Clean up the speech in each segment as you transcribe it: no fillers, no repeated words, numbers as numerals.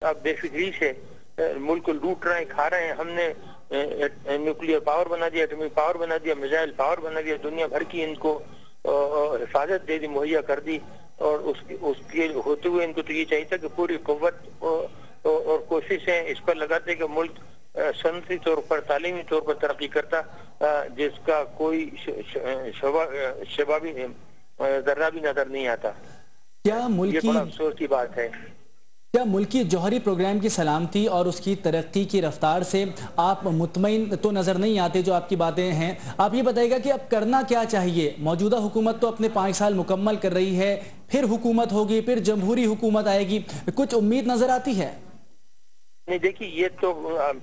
आप बेफिक्री से मुल्क को लूट रहे हैं, खा रहे हैं। हमने न्यूक्लियर पावर बना दिया, एटॉमिक पावर बना दिया, मिसाइल पावर बना दिया, दुनिया भर की इनको हिफाजत दे दी, मुहैया कर दी। और उसके होते हुए इनको तो ये चाहिए था कि पूरी कुव्वत और कोशिशें इस पर लगाते कि मुल्क सनती तौर पर, तालीमी तौर पर तरक्की करता, जिसका कोई शबा भी जर्रा भी नजर नहीं आता। क्या मुल्क ये बड़ा अफसोस की बात है। क्या मुल्की जौहरी प्रोग्राम की सलामती और उसकी तरक्की की रफ्तार से आप मुतमईन तो नज़र नहीं आते जो आपकी बातें हैं? आप ये बताइएगा कि अब करना क्या चाहिए? मौजूदा हुकूमत तो अपने 5 साल मुकम्मल कर रही है, फिर हुकूमत होगी, फिर जमहूरी हुकूमत आएगी, कुछ उम्मीद नजर आती है? नहीं, देखिए, ये तो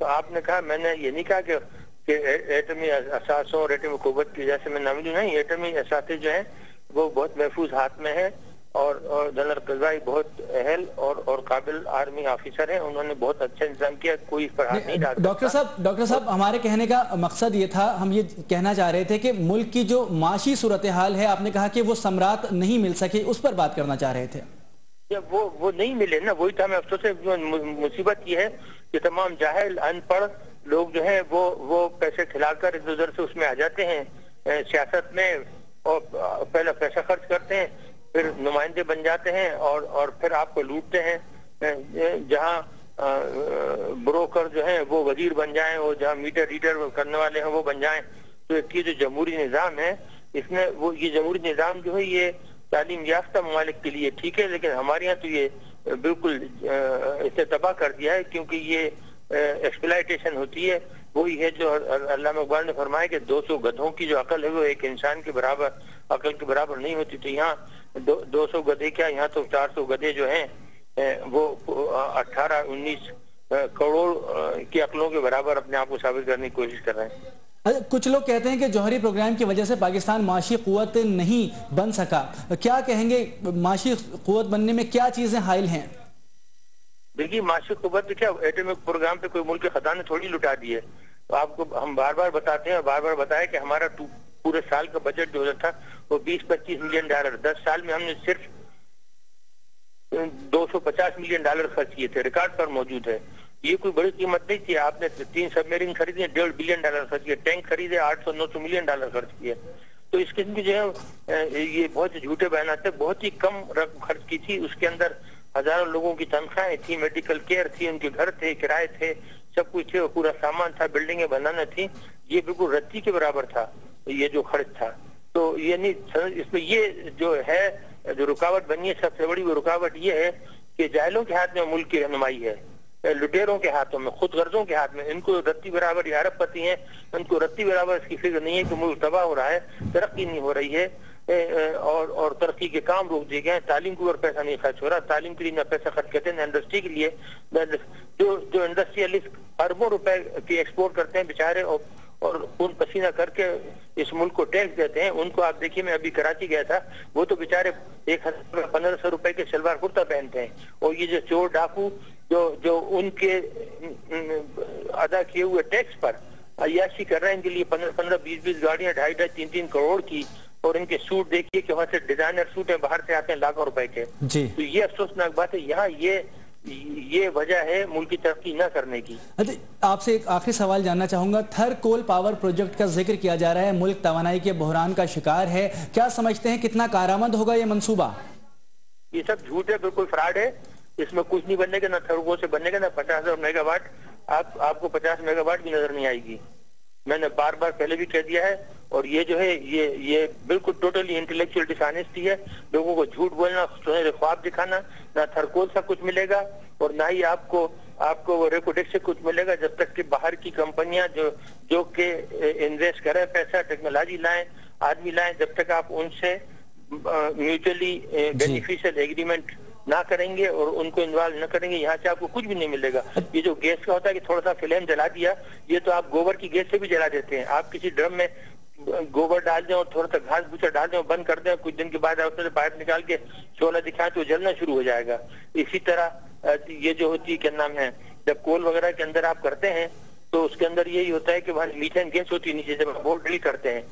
आपने कहा, मैंने ये नहीं कहा कि एटमी असासों और एटमी कुव्वत की वजह से मैं नामिल नहीं। एटमी असासे जो है वो बहुत महफूज हाथ में है और जनरल कज़ाई बहुत अहल और काबिल आर्मी ऑफिसर हैं। उन्होंने बहुत अच्छा इंतजाम किया, कोई इस पर हाथ नहीं डाल सकता। डॉक्टर साहब, हमारे कहने का मकसद ये था, हम ये कहना चाह रहे थे कि मुल्क की जो माशी सूरत हाल है, आपने कहा कि वो सम्राट नहीं मिल सके, उस पर बात करना चाह रहे थे। वो नहीं मिले ना, वही था। मैं अफसोस है, मुसीबत ये है कि तमाम जाहिल अनपढ़ लोग जो है वो पैसे खिलाकर इधर उधर से उसमें आ जाते हैं सियासत में, और पहले पैसा खर्च करते हैं, फिर नुमाइंदे बन जाते हैं और फिर आपको लूटते हैं। जहां ब्रोकर जो है वो वजीर बन जाएं, और जहां मीटर रीडर करने वाले हैं वो बन जाएं। तो ये जो जमहूरी निज़ाम है, इसमें ये जमहूरी निज़ाम जो है ये तालीम याफ्ता ममालिक के लिए ठीक है, लेकिन हमारे यहाँ तो ये बिल्कुल इसे तबाह कर दिया है, क्योंकि ये एक्सप्लॉयटेशन होती है। वही है जो अल्लामा इकबाल ने फरमाया कि 200 गधों की जो अकल है वो एक इंसान के बराबर अकल के बराबर नहीं होती। तो यहाँ 200 गधे क्या, यहाँ तो 400 गधे जो हैं वो 18-19 करोड़ की अकलों के बराबर अपने आप को साबित करने की कोशिश कर रहे हैं। कुछ लोग कहते हैं कि जौहरी प्रोग्राम की वजह से पाकिस्तान माशी कुव्वत नहीं बन सका, क्या कहेंगे? माशी कुव्वत बनने में क्या चीजें हाइल हैं? देखिए, माशी कुव्वत क्या, एटॉमिक प्रोग्राम पे कोई मुल्क के खजाने थोड़ी लुटा दिए। तो आपको हम बार बार बताते हैं, बार बार बताया कि हमारा पूरे साल का बजट जो था वो 20-25 मिलियन डॉलर, 10 साल में हमने सिर्फ 250 मिलियन डॉलर खर्च किए थे, रिकॉर्ड पर मौजूद है। ये कोई बड़ी कीमत नहीं थी। आपने 3 सबमरीन खरीदे, 1.5 बिलियन डॉलर खर्च किए, टैंक खरीदे, 800-900 मिलियन डॉलर खर्च किए। तो इस किस्म की जो है ये बहुत झूठे बयान थे। बहुत ही कम रकम खर्च की थी, उसके अंदर हजारों लोगों की तनख्वाहें थी, मेडिकल केयर थी, उनके घर थे, किराए थे, सब कुछ थे, पूरा सामान था, बिल्डिंगें बनाना थी। ये बिल्कुल रत्ती के बराबर था ये जो खर्च था। तो ये नहीं, इसमें ये जो है जो रुकावट बनी है, सबसे बड़ी वो रुकावट ये है कि जाहिलों के हाथ में मुल्क की रहनुमाई है, लुटेरों के हाथों में, खुद गर्जों के हाथ में। इनको रत्ती बराबर ये अरबपति हैं, उनको रत्ती बराबर इसकी फिक्र नहीं है कि मुल्क तबाह हो रहा है, तरक्की नहीं हो रही है, और तरक्की के काम रोक दिए गए हैं। तालीम के ऊपर पैसा नहीं खर्च हो रहा, तालीम के लिए ना पैसा खर्च करते हैं, ना इंडस्ट्री के लिए। जो इंडस्ट्रियलिस्ट अरबों रुपए की एक्सपोर्ट करते हैं बेचारे, और खून पसीना करके इस मुल्क को टैक्स देते हैं, उनको आप देखिए, मैं अभी कराची गया था, वो तो बेचारे 1,000-1,500 रुपए के सलवार कुर्ता पहनते हैं। और ये जो चोर डाकू जो उनके अदा किए हुए टैक्स पर अय्याशी कर रहे हैं, इनके लिए 15-15, 20-20 गाड़ियां, 2.5-2.5, 3-3 करोड़ की, और इनके सूट देखिए कि वहां से डिजाइनर सूट है, बाहर से आते हैं लाखों रुपए के। तो ये अफसोसनाक बात है। यहाँ ये वजह है मुल्क की तरक्की न करने की। आपसे एक आखिरी सवाल जानना चाहूंगा। थर कोल पावर प्रोजेक्ट का जिक्र किया जा रहा है, मुल्क तवानाई के बहरान का शिकार है, क्या समझते हैं कितना कारआमद होगा ये मंसूबा? ये सब झूठ है, बिल्कुल फ्रॉड है। इसमें कुछ नहीं बनेगा, ना थर्गो से बनेगा, ना 50,000 मेगावाट। आपको 50 मेगावाट भी नजर नहीं आएगी। मैंने बार बार पहले भी कह दिया है। और ये जो है ये बिल्कुल टोटली इंटेलेक्चुअल डिसऑनेस्टी है, लोगों को झूठ बोलना, सुनहरे ख्वाब दिखाना। ना थरकोल से कुछ मिलेगा और ना ही आपको वो रेकोडेक्स से कुछ मिलेगा, जब तक कि बाहर की कंपनियां जो के इन्वेस्ट करें पैसा, टेक्नोलॉजी लाएं, आदमी लाएं, जब तक आप उनसे म्यूचुअली बेनिफिशियल एग्रीमेंट ना करेंगे और उनको इन्वॉल्व न करेंगे, यहाँ से आपको कुछ भी नहीं मिलेगा। ये जो गैस का होता है कि थोड़ा सा फ्लेम जला दिया, ये तो आप गोबर की गैस से भी जला देते हैं। आप किसी ड्रम में गोबर डाल दें और थोड़ा सा घास भूसा डाल दें और बंद कर दें, कुछ दिन के बाद आप उससे पाइप निकाल के शोला दिखाएं तो जलना शुरू हो जाएगा। इसी तरह ये जो होती है, क्या नाम है, जब कोल वगैरह के अंदर आप करते हैं तो उसके अंदर यही होता है कि वहाँ मीथेन गैस होती है नीचे, जब आप बोर ड्रिल करते हैं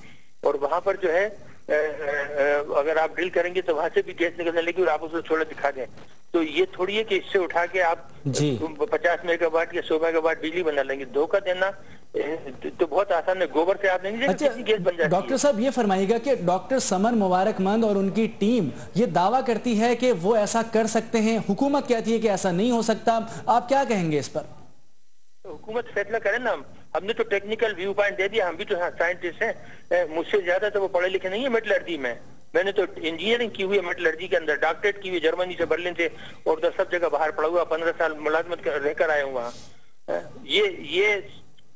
और वहां पर जो है अगर आप ड्रिल करेंगे तो वहां से भी गैस निकलने लगी और आप उसको छोड़ा दिखा दें। तो ये थोड़ी है कि इससे उठा के आप 50 मेगावाट या 100 मेगावाट बिजली बना लेंगे। धोखा देना तो बहुत आसान है, गोबर से आप नहीं देखते कितनी गैस बन जाती है। डॉक्टर साहब ये फरमाइएगा कि डॉक्टर समर मुबारकमंद और उनकी टीम ये दावा करती है कि वो ऐसा कर सकते हैं, हुकूमत कहती है कि ऐसा नहीं हो सकता, आप क्या कहेंगे इस पर? हुकूमत फैसला करे ना। हमने तो टेक्निकल व्यू पॉइंट दे दिया, हम भी तो साइंटिस्ट हैं, मुझसे ज्यादा तो वो पढ़े लिखे नहीं है मेटलर्जी में। मैंने तो इंजीनियरिंग की हुई है मेटलर्जी के अंदर, डॉक्टरेट की हुई जर्मनी से, बर्लिन से, और तो सब जगह बाहर पढ़ा हुआ, 15 साल मुलाजमत रहकर आया हूँ वहाँ। ये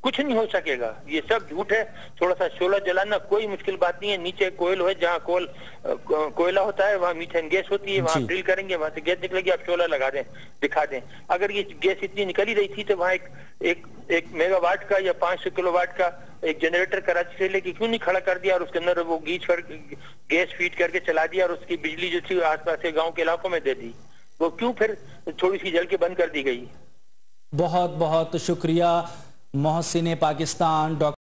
कुछ नहीं हो सकेगा, ये सब झूठ है। थोड़ा सा शोला जलाना कोई मुश्किल बात नहीं है, नीचे कोयल है, जहाँ कोयला होता है वहाँ मीथेन गैस होती है, वहाँ ड्रिल करेंगे वहां से गैस निकलेगी, आप शोला लगा दें, दिखा दें। अगर ये गैस इतनी निकल ही रही थी तो वहाँ एक मेगावाट का या 500 किलोवाट का एक जनरेटर कराची से लेके क्यों नहीं खड़ा कर दिया और उसके अंदर वो गैस फीड करके चला दिया और उसकी बिजली जो थी आसपास के गाँव के इलाकों में दे दी? वो क्यों फिर थोड़ी सी जल के बंद कर दी गई? बहुत बहुत शुक्रिया मोहसिन पाकिस्तान डॉक्टर